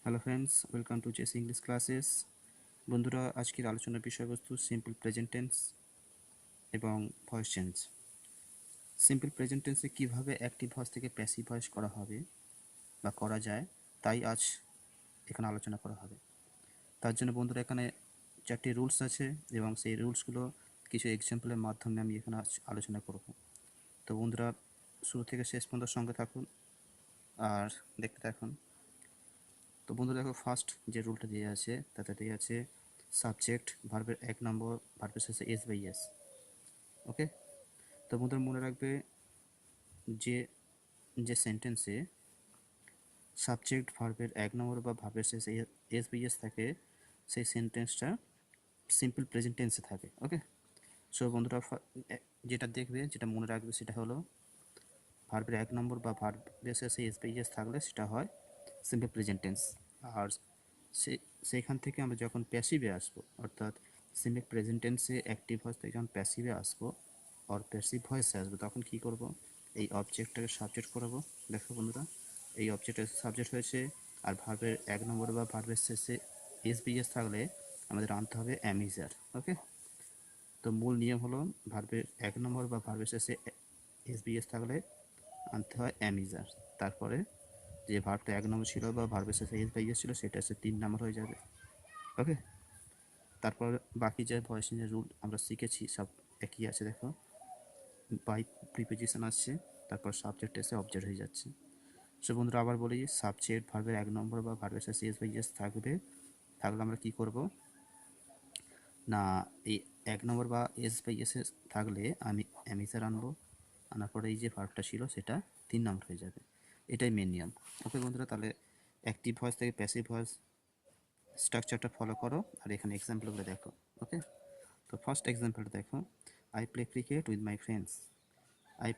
Hello friends, welcome to chess English classes. বন্ধুরা, আজকের আলোচনার বিষয়বস্তু সিম্পল প্রেজেন্ট টেন্স এবং ভয়েস চেঞ্জ। সিম্পল প্রেজেন্ট টেন্সে কীভাবে অ্যাক্টিভ ভয়েস থেকে প্যাসিভ ভয়েস করা হবে বা করা যায়, তাই আজ এখানে আলোচনা করা হবে। তার জন্য বন্ধুরা এখানে 4টি রুলস আছে এবং সেই রুলসগুলো কিছু এক্সাম্পলের মাধ্যমে আমি এখানে আলোচনা করব। তো বন্ধুরা, শুরু থেকে শেষ পর্যন্ত সঙ্গে থাকুন আর দেখতে থাকুন। তো বন্ধুরা দেখো, ফার্স্ট যে রুলটা দিয়ে আছে তাতে দিয়ে আছে সাবজেক্ট ভার্বের 1 নম্বর ভার্বের শেষে এস বাই এস। ওকে, তো বন্ধুরা মনে রাখবে যে যে সেন্টেন্সে সাবজেক্ট ভার্বের 1 নম্বর বা ভার্বের শেষে এস বাই এস থাকে সেই সেন্টেন্সটা সিম্পল প্রেজেন্ট টেন্সে থাকে। ওকে, সো বন্ধুরা যেটা দেখবে, যেটা মনে রাখবে সেটা হলো ভার্বের 1 নম্বর বা ভার্বের শেষে এস বাই এস থাকলে সেটা হয় সিম্পল প্রেজেন্ট টেন্স। আর সেইখান থেকে আমরা যখন প্যাসিভে আসবো, অর্থাৎ সিম্পল প্রেজেন্ট টেন্সে অ্যাক্টিভ ভয়েস থেকে যখন প্যাসিভে আসবো আর প্যাসিভ ভয়েসে আসবো, তখন কি করব, এই অবজেক্টটাকে সাবজেক্ট করাবো। দেখো বন্ধুরা, এই অবজেক্টের সাবজেক্ট হয়েছে আর ভার্বের 1 নম্বর বা ভার্বের শেষে এস বি এস থাকলে আমাদের আনতে হবে অ্যামিজার। ওকে, তো মূল নিয়ম হলো ভার্বের 1 নম্বর বা ভার্বের শেষে এস বি এস থাকলে আনতে হয় অ্যামিজার। তারপরে যে ভার্বটা 1 নম্বর ছিল বা ভার্বের শেষে এস বাই এস ছিল সেটা হচ্ছে 3 নম্বর হয়ে যাবে। ওকে, তারপর বাকি যে ভয়েস চেঞ্জের রুল আমরা শিখেছি সব একই আছে। দেখো, বাই প্রিপোজিশন আসছে, তারপর সাবজেক্ট এসে অবজেক্ট হয়ে যাচ্ছে। সো বন্ধুরা আবার বলি, সাবজেক্ট ভার্বের 1 নম্বর বা ভার্বের শেষে এস বাই এস থাকলে আমরা কি করব না, এই 1 নম্বর বা এস বাই এস থাকলে আমি অ্যামিজার আনবো, আনার পরে এই যে ভার্বটা ছিল সেটা 3 নম্বর হয়ে যাবে। এটাই মেন নিয়ম। ওকে বন্ধুরা, তাহলে অ্যাক্টিভ ভয়েস থেকে প্যাসিভ ভয়েস স্ট্রাকচারটা ফলো করো আর এখানে এক্সাম্পলগুলো দেখো। ওকে, তো ফার্স্ট এক্সাম্পলটা দেখো, I play cricket with my friends. I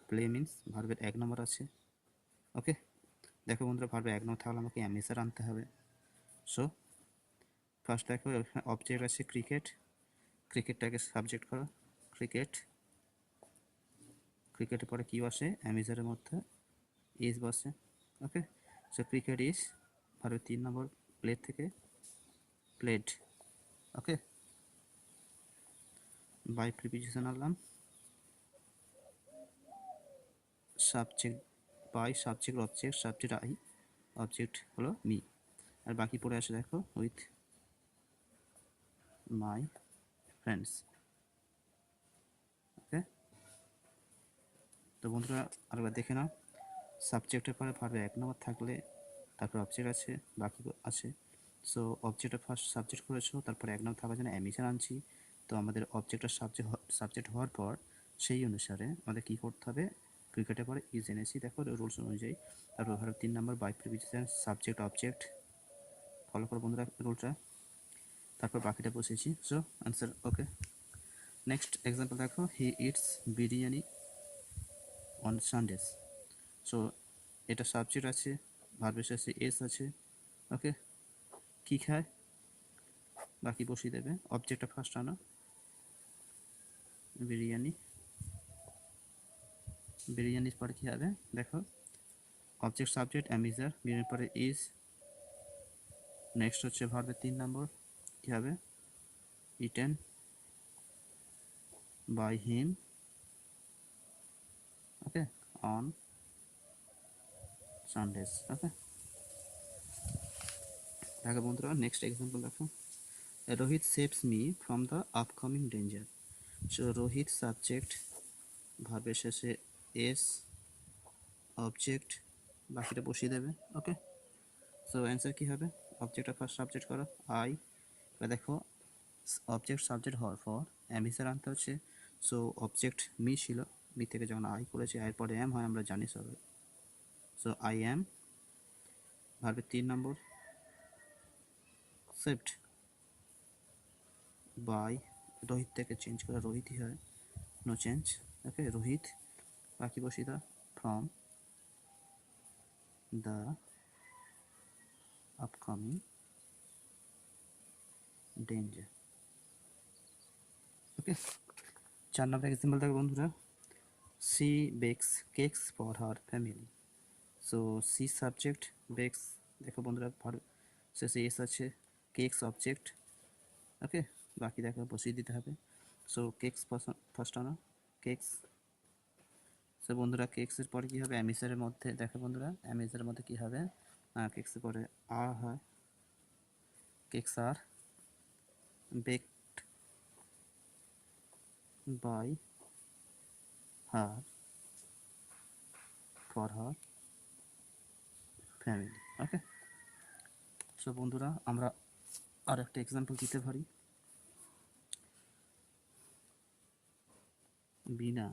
play means ভার্বের 1 নম্বর আছে। ওকে, দেখো বন্ধুরা, ভার্বের 1 নম্বর থাকলে আমাকে অ্যামিজার আনতে হবে। সো ফার্স্ট দেখো, এখানে অবজেক্ট আছে ক্রিকেট, ক্রিকেটটাকে সাবজেক্ট করো, ক্রিকেট, ক্রিকেটের পরে কী বসে, অ্যামিজারের মধ্যে ইজ বসে। ওকে, সো ক্রিকেট ইজ ভার্বের 3 নম্বর, প্লে থেকে প্লেড। ওকে, বাই প্রিপোজিশন আনলাম, subject by, subject object, subject I, object হলো মি, আর বাকি পড়ে আসে দেখো উইথ মাই ফ্রেন্ডস। ওকে, তো বন্ধুরা আরেকবার দেখে নাও, সাবজেক্টের পরে ভার্বে 1 নম্বর থাকলে তারপর অবজেক্ট আছে, বাকি আছে। সো অবজেক্টের ফার্স্ট সাবজেক্ট করেছো, তারপরে 1 নম্বর থাকার জন্য অ্যামিজার আনছি। তো আমাদের অবজেক্টের সাবজেক্ট হওয়ার পর সেই অনুসারে আমাদের কী করতে হবে, ক্রিকেটের পরে ইজ এনেছি, দেখো রুলস অনুযায়ী। তারপর verb 3 number by preposition, subject object, follow করো বন্ধুরা রুলটা, তারপর বাকিটা বসেছি। So answer. Okay, next example দেখো, he eats biryani on Sundays. So এটা সাবজেক্ট আছে, ভার্বের শেষে এস আছে। ওকে, কী খায়, বাকি বসিয়ে দেবে, অবজেক্টটা ফার্স্ট আনো, বিরিয়ানি, বিরিয়ানির পরে কী হবে দেখো, অবজেক্ট সাবজেক্ট অ্যামিজার, বিরিয়ানির পরে ইজ, নেক্সট হচ্ছে ভার্বের 3 নম্বর, কী হবে, eaten by him. Okay, on Sundays. Okay, দেখো বন্ধুরা নেক্সট এক্সাম্পল দেখো, Rohit saves me from the upcoming danger. So Rohit subject, ভার্বের শেষে এস, অবজেক্ট, বাকিটা বসিয়ে দেবে। ওকে, সো অ্যান্সার কী হবে, অবজেক্টটা ফার্স্ট সাবজেক্ট করো আই, এবার দেখো অবজেক্ট সাবজেক্ট হওয়ার পর অ্যামিজার আনতে হচ্ছে। সো অবজেক্ট মি ছিল, মি থেকে যখন আই করেছে আয়ের পরে এম হয়, আমরা জানি সবাই। সো আই এম, ভার্বের 3 নম্বর, সেভড বাই, রোহিত থেকে চেঞ্জ করে রোহিতই হয়, নো চেঞ্জ। ওকে, রোহিত, বাকি বসিয়ে দাও, from the upcoming danger. Okay, 4 number example দেখো বন্ধুরা, she bakes cakes for her family. So she subject, bakes দেখো বন্ধুরা ভার্ব শেষে এস আছে, কেকস অবজেক্ট, ওকে, বাকি দেখো বসিয়ে দিতে হবে। সো কেকস ফার্স্ট আনো, কেকস। সো বন্ধুরা কেকসের পরে কী হবে, অ্যামিসারের মধ্যে দেখো বন্ধুরা অ্যামিসারের মধ্যে কী হবে, কেকসের পরে আর হয়, cakes are baked by her for her family, okay. So বন্ধুরা আমরা আর একটা এক্সাম্পল দিতে পারি, Bina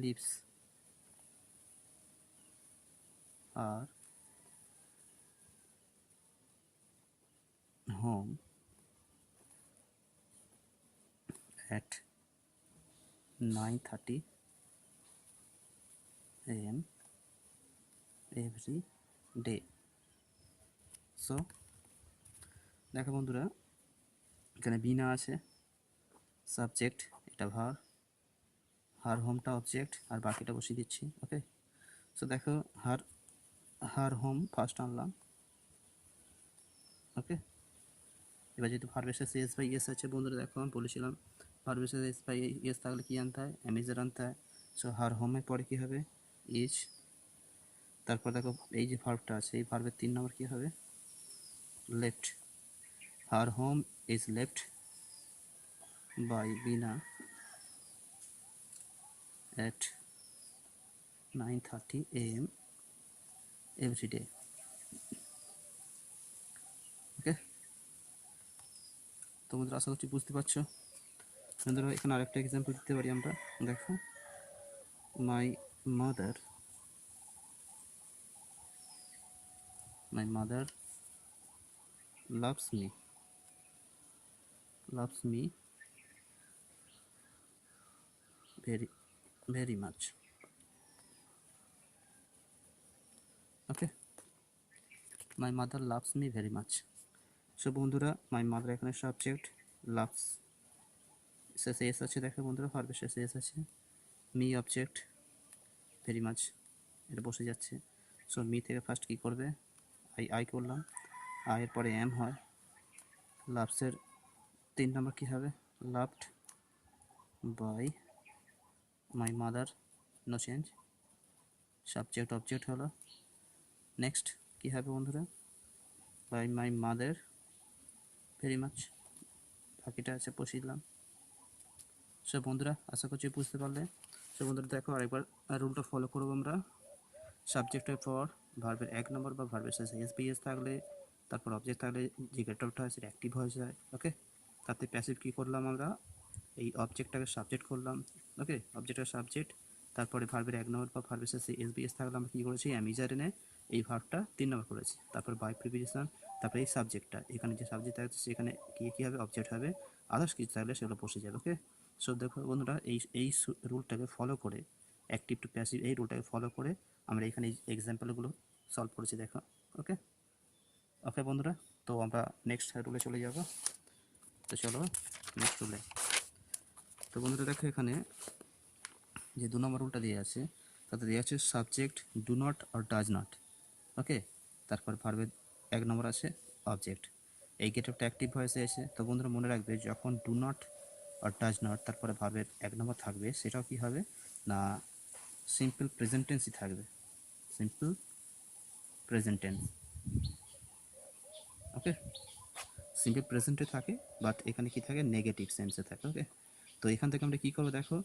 leaves are home at 9:30 AM every day. So দেখো বন্ধুরা এখানে বিনা আছে সাবজেক্ট, এটা ভার, হার হোমটা অবজেক্ট, আর বাকিটা বসিয়ে দিচ্ছি, ওকে। সো দেখো হার হার হোম ফার্স্ট আনলাম, ওকে। এবার যেহেতু ভার্বের শেষে এস বাই এস আছে বন্ধুরা, দেখো আমি বলেছিলাম ভার্বের শেষে এস বাই এস থাকলে কী আনতে হয়, অ্যামিজার আনতে হয়। সো হার হোমের পরে কী হবে, ইজ, তারপর দেখো এই যে ভার্বটা আছে এই ভার্বের 3 নম্বর কী হবে, left, her home is left by Bina at 9:30 AM every day, ওকে। তো বন্ধুরা আশা করছি বুঝতে পারছো। বন্ধুরা এখানে আরেকটা এক্সাম্পল দিতে পারি আমরা, দেখো my mother loves me very very much, okay. My mother loves me very much. So বন্ধুরা মাই মাদার এখানে সাবজেক্ট, লাভস শেষে এস আছে, দেখো বন্ধুরা ভার্বের শেষে এস আছে, মি অবজেক্ট, ভেরি মাচ এটা বসে যাচ্ছে। সো মি থেকে ফার্স্ট কী করবে, আই করলাম, আয়ের পরে এম হয়, লাভসের 3 নম্বর কী হবে, loved by my mother, no change, subject object হলো। নেক্সট কী হবে বন্ধুরা, by my mother very much, বাকিটা আছে বসিয়ে দিলাম। সো বন্ধুরা আশা করছি বুঝতে পারলে। সো বন্ধুরা দেখো আরেকবার রুলটা ফলো করবো আমরা, সাবজেক্টের পর ভার্বের 1 নম্বর বা ভার্বের শেষে এস বি এস থাকলে, তারপর অবজেক্ট থাকলে যে গেটআপটা হয় সেটা অ্যাক্টিভ হয়ে যায়, ওকে। তাতে প্যাসিভ কী করলাম আমরা, এই অবজেক্টটাকে সাবজেক্ট করলাম, ওকে, অবজেক্টটা সাবজেক্ট, তারপরে ভার্বের 1 নম্বর বা ভার্বের শেষে এস বি এস থাকলে আমরা কী করেছি, অ্যামিজার এনে এই ভার্বটা 3 নম্বর করেছি, তারপর বাই প্রিপোজিশন, তারপরে এই সাবজেক্টটা, এখানে যে সাবজেক্ট থাকছে সেখানে কী হবে, অবজেক্ট হবে, আদার্স কিছু থাকলে সেগুলো বসে যাবে, ওকে। সো দেখো বন্ধুরা এই রুলটাকে ফলো করে, অ্যাক্টিভ টু প্যাসিভ এই রুলটাকে ফলো করে আমরা এখানে এই এক্সাম্পলগুলো সলভ করেছি, দেখো, ওকে। ওকে বন্ধুরা, তো আমরা নেক্সট রুলে চলে যাব। তো চলো নেক্সট রুলে। তো বন্ধুরা দেখো এখানে যে 2 নম্বর রুলটা দিয়ে আছে তাতে দেওয়া আছে সাবজেক্ট ডু নট আর ডাজ নট, ওকে। তারপর ভার্বের 1 নম্বর আছে অবজেক্ট, এই গেটআপটা অ্যাক্টিভ ভয়েসে এসে। তো বন্ধুরা মনে রাখবে যখন ডু নট আর ডাজ নট তারপরে ভার্বের 1 নম্বর থাকবে সেটাও কী হবে না, সিম্পল প্রেজেন্ট টেন্সই থাকবে, সিম্পল প্রেজেন্ট টেন্স, ওকে। সিম্পল প্রেজেন্টে থাকে বাট এখানে কি থাকে, নেগেটিভ সেন্সে থাকে, ওকে। তো এখান থেকে আমরা কী করবো দেখো,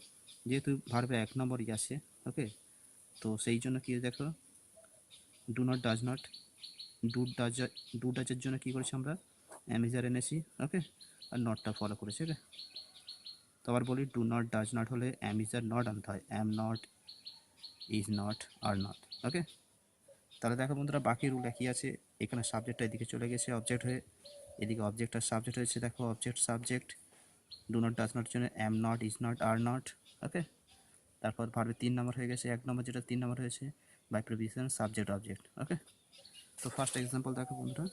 যেহেতু ভার্বে 1 নম্বরই আসে, ওকে, তো সেই জন্য কি দেখো do not does not, do ডাজের জন্য কী করেছি আমরা, অ্যামিজার এনেছি, ওকে, আর নটটা ফলো করেছি, ওকে। তো আবার বলি ডু নট ডাজ নট হলে অ্যামিজার নট আনতে হয়, am not, is not, are not, okay. তাহলে দেখো বন্ধুরা বাকি রুল একই আছে, এখানে সাবজেক্টটা এদিকে চলে গেছে অবজেক্ট হয়ে, এদিকে অবজেক্ট আর সাবজেক্ট হয়েছে, দেখো object subject, do not does not জন্য am not, is not, are not, okay. তারপর ভার্বে 3 নম্বর হয়ে গেছে, 1 নম্বর যেটা 3 নম্বর হয়েছে বাই প্রিপোজিশন সাবজেক্ট অবজেক্ট, ওকে। তো ফার্স্ট এক্সাম্পল দেখো বন্ধুরা,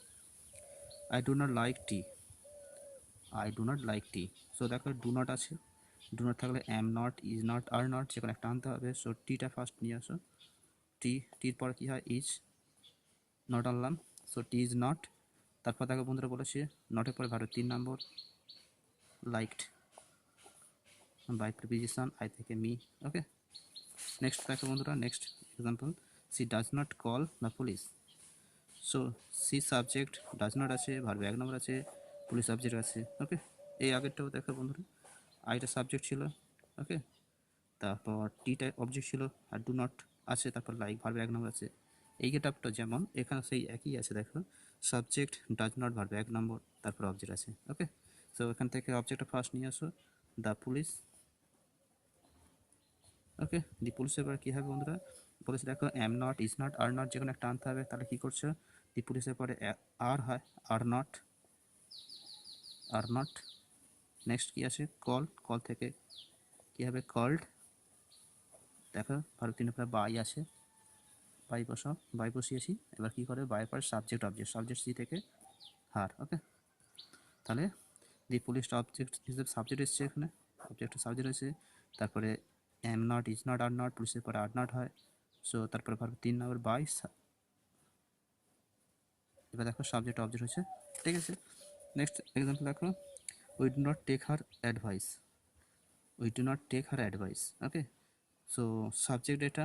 I do not like tea, I do not like tea. So দেখো ডু নট আছে, ডু নট থাকলে M not, is not, are not, যে কোনো একটা আনতে হবে। সো টিটা ফার্স্ট নিয়ে আসো। টির পরে কী হয়, ইজ, নট আনলাম। সো টি ইজ নট। তারপর দেখো বন্ধুরা বলেছে নটের পরে ভারত 3 number, liked, by preposition I থেকে মি। ওকে, নেক্সট দেখো বন্ধুরা, next example, she does not call the police. So she subject, does not আছে, ভার্ব 1 নম্বর আছে, পুলিশ সাবজেক্ট আছে। ওকে, এই আগেরটাও দেখো বন্ধুরা, আইটা সাবজেক্ট ছিল। ওকে, তারপর টিটা অবজেক্ট ছিল, আর ডু নট আছে, তারপর লাইক ভার্ব 1 নম্বর আছে। এই গেটআপটা যেমন এখানে সেই একই আছে, দেখো সাবজেক্ট ডাজ নট, ভার্ব 1 নম্বর, তারপর অবজেক্ট আছে। ওকে, সো এখান থেকে অবজেক্টটা ফার্স্ট নিয়ে আসো, দ্য পুলিশ। ওকে, দি পুলিশের পরে কী হবে বন্ধুরা, পুলিশ দেখো M not, is not, are not, যে কোনো একটা আনতে হবে। তাহলে কী করছো, দি পুলিশের পরে আর হয়, are not, are not. Next কী আছে, কল, কল থেকে কী হবে, কল্ড। দেখো ভার্ব 3 পরে বাই আছে, বাই বসাও, বাই বসিয়েছি। এবার কী করে, বাইয়ের পরে সাবজেক্ট অবজেক্ট, সাবজেক্ট সি থেকে হার। ওকে, তাহলে দি পুলিশ অবজেক্ট হিসেবে সাবজেক্ট এসছে, এখানে অবজেক্ট সাবজেক্ট হয়েছে। তারপরে am not, is not, are not, পুলিশের পরে আর নট হয়। সো তারপরে ভার্ব 3 নম্বর বাই, এবার দেখো সাবজেক্ট অবজেক্ট হচ্ছে। ঠিক আছে, নেক্সট এক্সাম্পল দেখো, we do not take her advice, we do not take her advice. Okay, so subject এটা,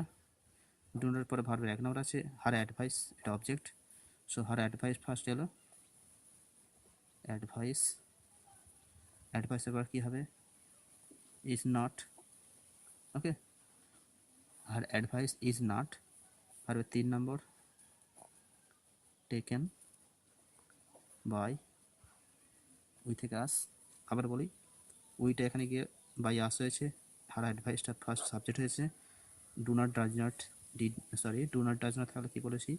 ডু নটের পরে ভার্বের 1 নম্বর আছে, হার অ্যাডভাইস এটা অবজেক্ট। সো হার অ্যাডভাইস ফার্স্ট এলো, অ্যাডভাইস, অ্যাডভাইস এবার কী হবে, is not. Okay, her advice is not, ভার্বের 3 নম্বর, টেকেন বাই, উই থেকে আস। আবার বলি, উইটা এখানে গিয়ে বাই আস হয়েছে, হার অ্যাডভাইসটা ফার্স্ট সাবজেক্ট হয়েছে। Do not, does not, do not does not তাহলে কী বলেছি,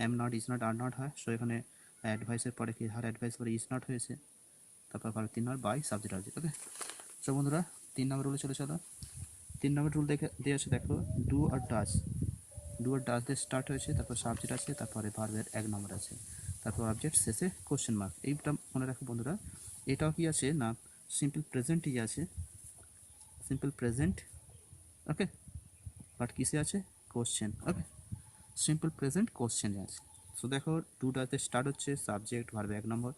am not, is not, are not হয়। সো এখানে অ্যাডভাইসের পরে কি, হার অ্যাডভাইস পরে ইজ নট হয়েছে, তারপর verb 3 number by subject object. Okay, so বন্ধুরা 3 নম্বর রুলে চলে চলো। 3 নম্বর রুল দেখে দিয়ে আছে, দেখো ডু আর ডাজ, ডু আর ডাজ দিয়ে স্টার্ট হয়েছে, তারপর সাবজেক্ট আছে, তারপরে ভার্বের 1 নম্বর আছে, তারপর অবজেক্ট, শেষে কোশ্চেন মার্ক। এইটা মনে রাখো বন্ধুরা, এটাও কি আছে না, সিম্পল প্রেজেন্টই আছে, সিম্পল প্রেজেন্ট। ওকে, বাট কিসে আছে, কোশ্চেন। ওকে, সিম্পল প্রেজেন্ট কোশ্চেনে আছে। সো দেখো ডু ডাজে স্টার্ট হচ্ছে, সাবজেক্ট ভার্ব 1 নম্বর,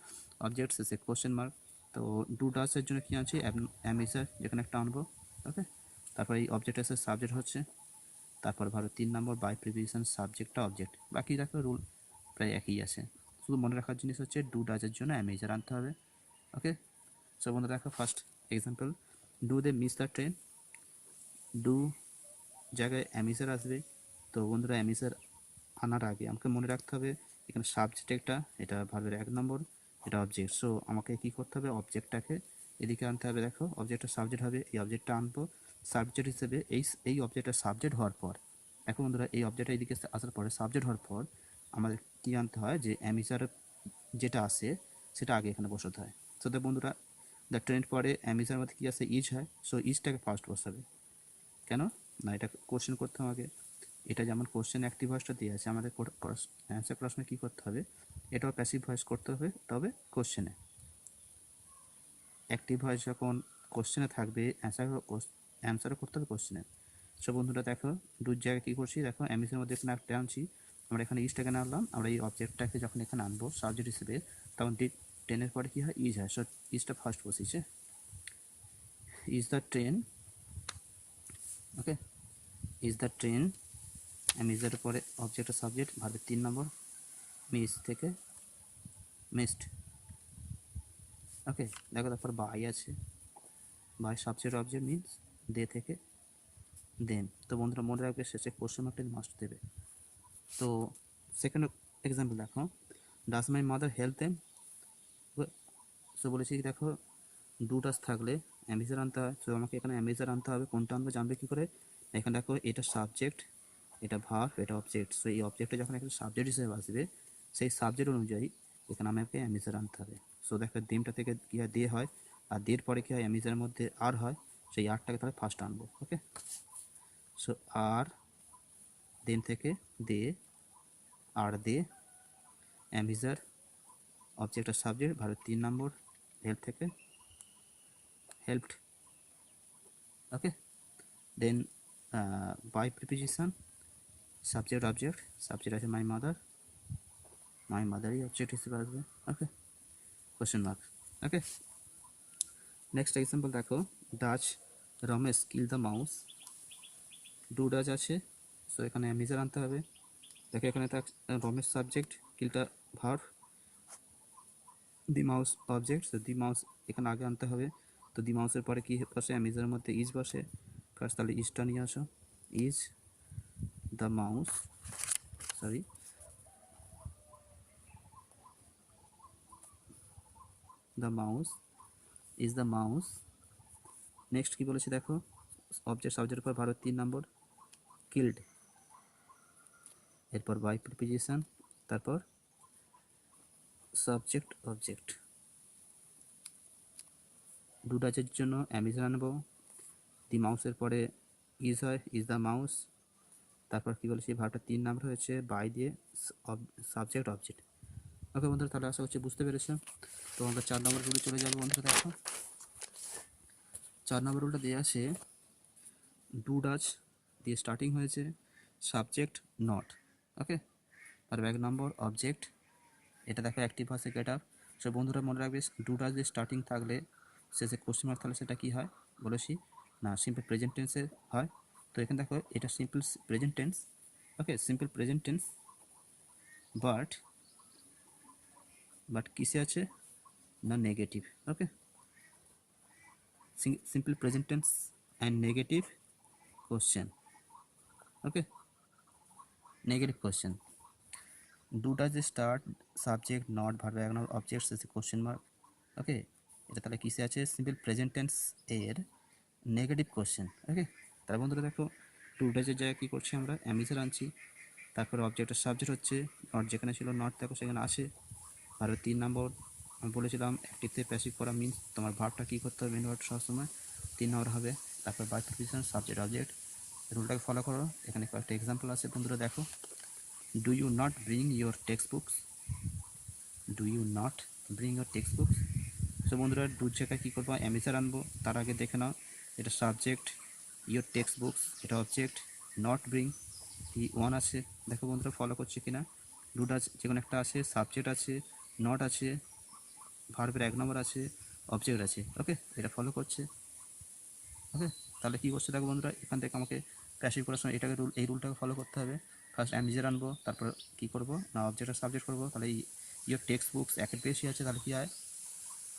অবজেক্ট শেষে কোশ্চেন মার্ক। তো ডু ডাজের জন্য কী আছে, অ্যামিসার, যেখানে একটা আনবো। ওকে, তারপর এই অবজেক্ট এসে সাবজেক্ট হচ্ছে, তারপর ভার্ব 3 নম্বর বাই প্রিপোজিশন, সাবজেক্টটা অবজেক্ট। বাকি দেখো রুল প্রায় একই আছে, শুধু মনে রাখার জিনিস হচ্ছে ডু ডাজের জন্য অ্যামিজার আনতে হবে। ওকে, সো বন্ধুরা দেখো first example, do they miss the train, do জায়গায় অ্যামিসার আসবে। তো বন্ধুরা অ্যামিসার আনার আগে আমাকে মনে রাখতে হবে এখানে সাবজেক্ট একটা, এটা ভার্বের 1 নম্বর, এটা অবজেক্ট। সো আমাকে কী করতে হবে, অবজেক্টটাকে এদিকে আনতে হবে। দেখো অবজেক্টটা সাবজেক্ট হবে, এই অবজেক্টটা আনবো সাবজেক্ট হিসেবে। এই অবজেক্টটা সাবজেক্ট হওয়ার পর, এখন বন্ধুরা এই অবজেক্টটা এদিকে আসার পরে, সাবজেক্ট হওয়ার পর আমাদের কী আনতে হয়, যে অ্যামিসার যেটা আসে সেটা আগে এখানে বসাতে হয়। সো তো বন্ধুরা দ্য ট্রেন্ড পরে অ্যামিসার মধ্যে কী আসে, ইজ হয়। সো ইজটাকে ফার্স্ট বসাবে, কেন না, এটা কোশ্চেন করতে হবে আগে। এটা যেমন কোশ্চেন অ্যাক্টিভ ভয়েসটা দিয়ে আছে, আমাদের অ্যান্সার করার সময় কী করতে হবে, এটাও প্যাসিভ ভয়েস করতে হবে, তবে কোশ্চেনে। অ্যাক্টিভ ভয়েস যখন কোশ্চেনে থাকবে, অ্যান্সারও করতে হবে কোশ্চেনে। সো বন্ধুরা দেখো দুর জায়গায় কী করছি, দেখো অ্যামিসের মধ্যে এখানে একটা আনছি, আমরা এখানে ইজটাকে আনলাম। আমরা এই অবজেক্টটাকে যখন এখানে আনবো সাবজেক্ট হিসেবে, তখন টেনের পরে কী হয়, ইজ হয়। সো ইজটা ফার্স্ট বসিয়েছে, is the train. Okay, is the train, অ্যামিজের পরে অবজেক্ট সাবজেক্ট, ভার্বের 3 নম্বর, মিস থেকে মিসড। ওকে, দেখো তারপর বাই আছে, by subject object means they থেকে দেন। তো বন্ধুরা মনে রাখবে শেষে কোশ্চেন মার্কটা মাস্ট দেবে। তো সেকেন্ড এক্সাম্পল দেখো, does my mother help them. So বলেছি দেখো ডু ডাজ থাকলে অ্যামিজার আনতে হয়। সো আমাকে এখানে অ্যামিজার আনতে হবে, কোনটা আনবে জানবে কী করে, এখানে দেখো এটা সাবজেক্ট, এটা ভার্ব, এটা অবজেক্ট। সো এই অবজেক্টটা যখন এখানে সাবজেক্ট হিসেবে আসবে, সেই সাবজেক্ট অনুযায়ী এখানে আমাকে অ্যামিজার আনতে হবে। সো দেখো দেমটা থেকে কী হয়, দে হয়, আর দের পরে কী হয়, অ্যামিজারের মধ্যে আর হয়, সেই আরটাকে তাহলে ফার্স্ট আনবো। ওকে, সো আর, দেন থেকে they, are they, am is are, object আর সাবজেক্ট, ভার্বের 3 নম্বর, হেল্প থেকে helped. Okay, then by preposition, subject object, subject আছে মাই মাদারই অবজেক্ট হিসেবে আসবে। Okay, question mark. Okay, next example দেখো, does Ramesh kill the mouse, do does আছে, সো এখানে অ্যামিজার আনতে হবে। দেখো এখানে তার রমেশ সাবজেক্ট, কিলটা verb, the mouse object, so the mouse এখানে আগে আনতে হবে। তো দি মাউসের পরে কি বসে, অ্যামিজারের মধ্যে ইজ বসে, ফার্স্ট তাহলে ইজটা নিয়ে আসো, is the mouse, sorry the mouse, is the mouse. Next কি বলেছে দেখো, অবজেক্ট সাবজেক্টের পর ভারত 3 নম্বর, কিল্ড, এরপর বাই প্রিপোজিশন, তারপর সাবজেক্ট অবজেক্ট। ডু ডাচের জন্য অ্যামিজার আনবো, দি মাউসের পরে ইজ হয়, ইজ দ্য মাউস, তারপর কি বলেছি ভার্বটা 3 নম্বর হয়েছে বাই দিয়ে সাবজেক্ট অবজেক্ট। ওকে বন্ধুরা, তাহলে আশা করছি বুঝতে পেরেছো। তো আমরা 4 নম্বর রুলে চলে যাবো বন্ধুরা। দেখো 4 নম্বর রুলটা দেওয়া আছে, ডু ডাচ দিয়ে স্টার্টিং হয়েছে, সাবজেক্ট নট। ওকে, আর 1 নম্বর অবজেক্ট, এটা দেখো অ্যাক্টিভ আছে গেট আপ। সো বন্ধুরা মনে রাখবে, ডু ডাচ দিয়ে স্টার্টিং থাকলে শেষে কোশ্চেন মার্ক থাকলে সেটা কী হয় বলেছি না, সিম্পল প্রেজেন্ট টেন্সে হয়। তো এখানে দেখো এটা simple present tense. Okay, simple present tense, but কিসে আছে না, negative. Okay, simple present tense and negative question. Okay, negative question, do does start subject not verb, এক নম্বর অবজেক্ট শেষে কোশ্চেন মার্ক। ওকে, এটা তাহলে কিসে আছে, সিম্পল প্রেজেন্ট টেন্স এর নেগেটিভ কোশ্চেন। ওকে, তার বন্ধুরা দেখো টু ডাজের জায়গায় কী করছি আমরা, অ্যামিজার আনছি, তারপরে অবজেক্টের সাবজেক্ট হচ্ছে নট, যেখানে ছিল নট দেখো সেখানে আসে। আর 3 নম্বর আমি বলেছিলাম অ্যাক্টিভতে প্যাসিভ করা মিনস তোমার ভার্বটা কী করতে হবে, মেন ভার্ব সবসময় 3 নম্বর হবে। তারপর বাই প্রিপোজিশন, সাবজেক্ট অবজেক্ট, রুলটাকে ফলো করো। এখানে কয়েকটা এক্সাম্পল আছে বন্ধুরা, দেখো do you not bring your text books, do you not bring your text books. So বন্ধুরা ডুর জায়গায় কী করবো, অ্যামিজার আনবো, তার আগে দেখে নাও এটা সাবজেক্ট, ইউর টেক্সট বুকস এটা object, not bring E one আছে। দেখো বন্ধুরা ফলো করছে কিনা, ডুটা যে কোনো একটা আছে, সাবজেক্ট আছে, নট আছে, ভার্বের 1 নম্বর আছে, অবজেক্ট আছে। ওকে, এটা ফলো করছে। ওকে, তাহলে কী করছে দেখো বন্ধুরা, এখান থেকে আমাকে প্যাসিভ করার সময় এটাকে এই রুলটাকে ফলো করতে হবে। ফার্স্ট অ্যামিজার আনবো, তারপর কী করবো না, অবজেক্ট আর সাবজেক্ট করবো। তাহলে ইউর টেক্সট বুকস একের বেশি আছে, তাহলে কী হয়,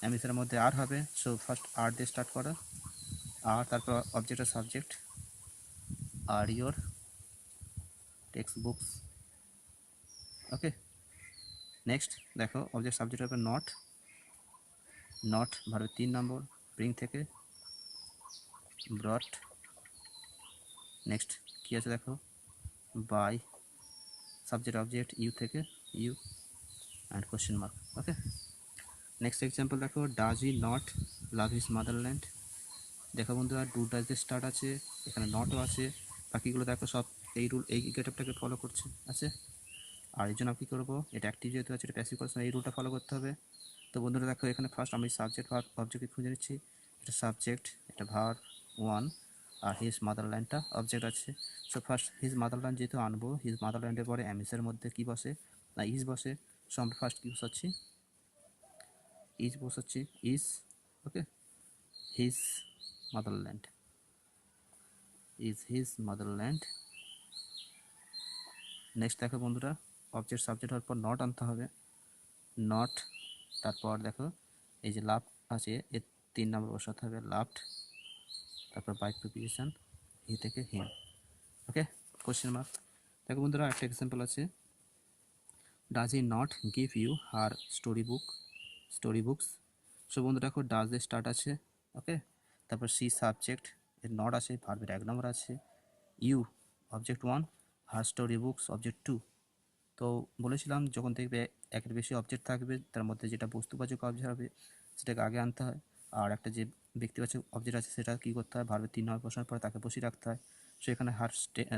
অ্যামিজারের মধ্যে আর হবে, সো ফার্স্ট আর দিয়ে স্টার্ট করা, আর তারপর অবজেক্ট আর সাবজেক্ট, আর your text books. Okay, next দেখো অবজেক্ট সাবজেক্টের উপর নট ভার্বের 3 নম্বর, ব্রিং থেকে ব্রট। নেক্সট কী আছে দেখো, বাই সাবজেক্ট অবজেক্ট ইউ থেকে you and question mark. Okay, next example দেখো, does he not love his motherland. দেখো বন্ধুরা ডু ডাজ দিয়ে স্টার্ট আছে, এখানে নটও আছে, বাকিগুলো দেখো সব এই রুল এই গেটআপটাকে ফলো করছে আছে। আর এই জন্য কী করবো, এটা অ্যাক্টিভ যেহেতু আছে এটা প্যাসিভ করছে, এই রুলটা ফলো করতে হবে। তো বন্ধুরা দেখো এখানে ফার্স্ট আমি সাবজেক্ট ভার্ব অবজেক্টকে খুঁজে নিচ্ছি, এটা সাবজেক্ট, এটা ভার্ব 1, আর হিজ মাদারল্যান্ডটা অবজেক্ট আছে। সো ফার্স্ট হিজ মাদারল্যান্ড যেহেতু আনবো, হিজ মাদারল্যান্ডের পরে অ্যামিসের মধ্যে কী বসে না, ইজ বসে। সো আমরা ফার্স্ট কী বসাচ্ছি, ইজ বসাচ্ছি, is. Okay, his motherland, is his motherland. Next দেখো বন্ধুরা অবজেক্ট সাবজেক্ট হওয়ার পর নট আনতে হবে, নট, তারপর দেখো এই যে লাভ আছে এর 3 নম্বর বসাতে হবে, লাভড, তারপর বাই প্রিপোজিশন হি থেকে হিম। ওকে, কোশ্চেন মার্ক। দেখো বন্ধুরা একটা এক্সাম্পল আছে, does he not give you her story books. So বন্ধু দেখো ডাজ এর স্টার্ট আছে। ওকে, তারপর সি সাবজেক্ট, এর নট আছে, ভার্বের 1 নম্বর আছে, you object 1, her story books object 2। তো বলেছিলাম যখন দেখবে একের বেশি অবজেক্ট থাকবে তার মধ্যে যেটা বস্তুবাচক অবজেক্ট হবে সেটাকে আগে আনতে হয়, আর একটা যে ব্যক্তিবাচক অবজেক্ট আছে সেটা কী করতে হয়, ভার্বের 3 নম্বর বসানোর পরে তাকে বসিয়ে রাখতে হয়। সো এখানে হার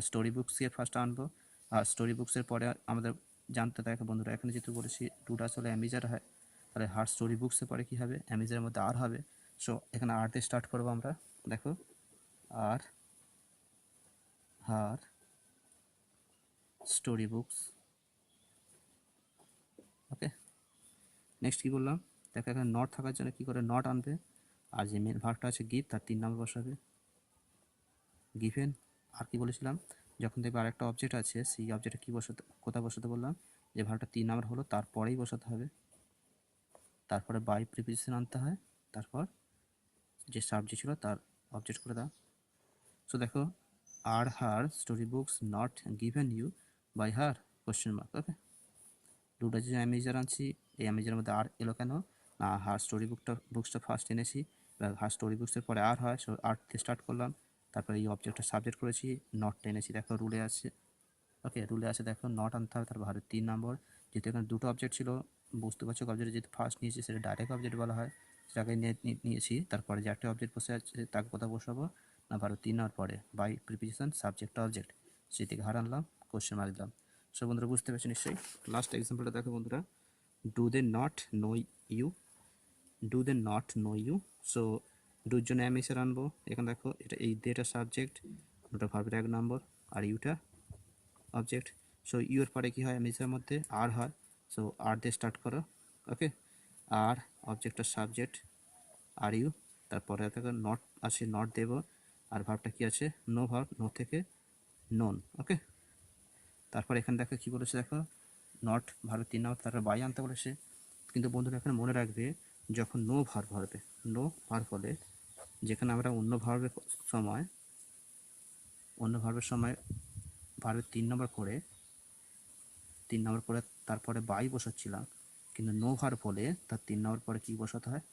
স্টোরি বুকসকে ফার্স্ট আনবো, আর স্টোরি বুকসের পরে আমাদের জানতে দেখো বন্ধুরা এখানে যেহেতু বলেছি টুটা আসলে অ্যামিজার হয়, তাহলে হার স্টোরি বুকসের পরে কী হবে, অ্যামিজারের মধ্যে আর হবে। সো এখানে আর দিয়ে স্টার্ট করবো আমরা, দেখো are her story books. Okay, next কী বললাম, দেখো এখানে নট থাকার জন্য কী করে নট আনবে, আর যে মেন ভার্বটা আছে গিভ তার 3 নাম্বার বসাবে গিভেন। আর কি বলেছিলাম, যখন দেখবে আরেকটা অবজেক্ট আছে সেই অবজেক্টে কী বসাতে, কোথায় বসাতে বললাম, যে ভার্বটা 3 নাম্বার হলো তারপরেই বসাতে হবে, তারপরে বাই প্রিপোজিশন আনতে হয়, তারপর যে সাবজেক্ট ছিল তার অবজেক্ট করে দাও। সো দেখো, are her story books not given you by her question mark. Okay, দুটো যে অ্যামেজার আনছি, এই অ্যামেজারের মধ্যে আর এলো কেন না, হার স্টোরি বুকসটা ফার্স্ট এনেছি, এবার হার স্টোরি বুকসের পরে আর হয়, সো আর দিয়ে স্টার্ট করলাম, তারপরে এই অবজেক্টটা সাবজেক্ট করেছি, নটটা এনেছি, দেখো রুলে আছে। ওকে, রুলে আছে, দেখো নট আনতে হবে, তারপর হারের 3 নম্বর, যেহেতু এখানে দুটো অবজেক্ট ছিল, বুঝতে পারছো অবজেক্ট যেহেতু ফার্স্ট নিয়েছি সেটা ডাইরেক্ট অবজেক্ট বলা হয়, সেটাকে নিয়েছি, তারপরে যে একটা অবজেক্ট বসে আছে তাকে কোথাও বসাবো না, ভারত 3 নেওয়ার পরে বাই প্রিপোজিশন সাবজেক্ট অবজেক্ট, সেই থেকে হার আনলাম, কোশ্চেন মার্ক দিলাম। সো বন্ধুরা বুঝতে পারছো নিশ্চয়ই। লাস্ট এক্সাম্পলটা দেখো বন্ধুরা, do they not know you, do they not know you. So ডুর জন্য অ্যামিসার আনবো, এখানে দেখো এটা এই দেটা সাবজেক্ট, ওটা ভার্বের 1 নম্বর, আর ইউটা অবজেক্ট। সো ইউর পরে কী হয়, অ্যামিসারের মধ্যে আর হয়, সো আর দিয়ে স্টার্ট করো। ওকে, আর অবজেক্টটা সাবজেক্ট, আর ইউ, তারপরে দেখো নট আছে, নট দেব, আর ভার্বটা কী আছে, নো ভার্ব, নো থেকে নন। ওকে, তারপর এখানে দেখো কী বলেছে, দেখো নট ভার্বের 3 নম্বর, তারপর বাই আনতে বলেছে, কিন্তু বন্ধুরা এখানে মনে রাখবে যখন নো ভার্ব হবে, নো ভার্ব হলে, যেখানে আমরা অন্য ভার্বের সময়, অন্য ভার্বের সময় ভার্বের 3 নম্বর করে, 3 নম্বর করে তারপরে বাই বসাচ্ছিলাম, কিন্তু নো ভার্ব হলে তার 3 নম্বর পরে কী বসাতে হয়,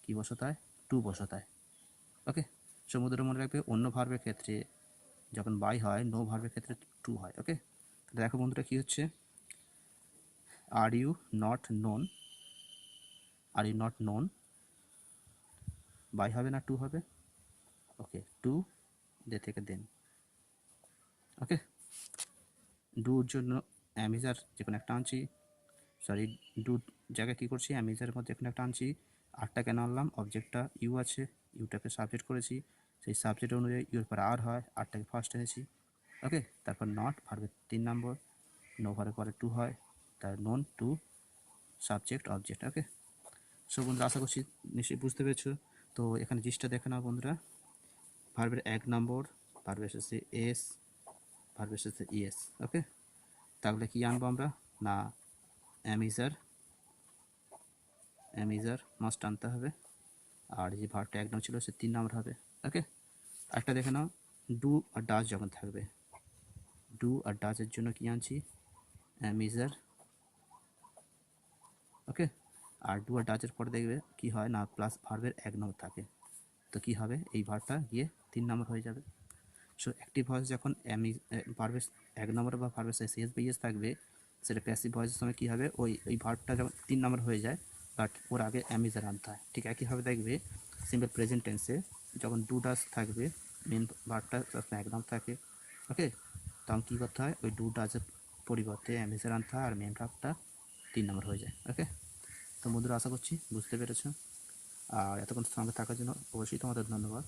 কী বসাতে হয়, টু বসাতে হয়। ওকে, সমুদ্র মনে রাখবে অন্য ভার্বের ক্ষেত্রে যখন বাই হয়, নো ভার্বের ক্ষেত্রে টু হয়। ওকে, দেখো বন্ধুরা কী হচ্ছে, are you not known, are you not known, by হবে না টু হবে। ওকে, টু দে থেকে দেন। ওকে, ডুর জন্য অ্যামিজার যে কোনো একটা আনছি, সরি ডু জায়গায় কী করছি, অ্যামিজারের মধ্যে এখানে একটা আনছি, আরটা কেন আনলাম, অবজেক্টটা ইউ আছে, ইউটাকে সাবজেক্ট করেছি, সেই সাবজেক্ট অনুযায়ী ইউর পর আর হয়, আরটাকে ফার্স্ট এনেছি। ওকে, তারপর নট ভার্বের 3 নম্বর, নো ভার্বের পরে টু হয়, তার known to subject object. Okay, so বন্ধুরা আশা করছি নিশ্চয়ই বুঝতে পেরেছো। তো এখানে জিনিসটা দেখে নাও বন্ধুরা, ভার্বের 1 নম্বর, ভার্ব এসেছে এস, ভার্ব এসেছে ইএস। ওকে, তাহলে কি আনবো আমরা না, অ্যামিজার, অ্যামিজার মাস্ট আনতে হবে, আর যে ভার্বটা 1 নম্বর ছিল সে 3 নম্বর হবে। ওকে, একটা দেখে নাও, ডু আর ডাজ যখন থাকবে, ডু আর ডাজের জন্য কি আনছি, অ্যামিজার। ওকে, আর ডু আর ডাজের পরে দেখবে কি হয় না, প্লাস ভার্বের 1 নম্বর থাকে, তো কি হবে, এই ভার্বটা গিয়ে 3 নম্বর হয়ে যাবে। সো অ্যাক্টিভ ভয়েস যখন ভার্বের 1 নম্বর বা ভার্বের শেষ বিএস থাকবে, সেটা প্যাসিভ ভয়েসের সময় কী হবে, ওই ভার্বটা যখন 3 নম্বর হয়ে যায়, বাট ওর আগে অ্যামিজার আনতে হয়। ঠিক একইভাবে দেখবে সিম্পল প্রেজেন্ট টেন্সে যখন ডু ডাস থাকবে, মেন ভার্বটা যখন 1 নম্বর থাকে, ওকে, তখন কী করতে হয়, ওই ডু ডাসের পরিবর্তে অ্যামিজার আনতে হয়, আর মেন ভার্বটা 3 নম্বর হয়ে যায়। ওকে, তো বন্ধুরা আশা করছি বুঝতে পেরেছো, আর এতক্ষণ সঙ্গে থাকার জন্য অবশ্যই তোমাদের ধন্যবাদ।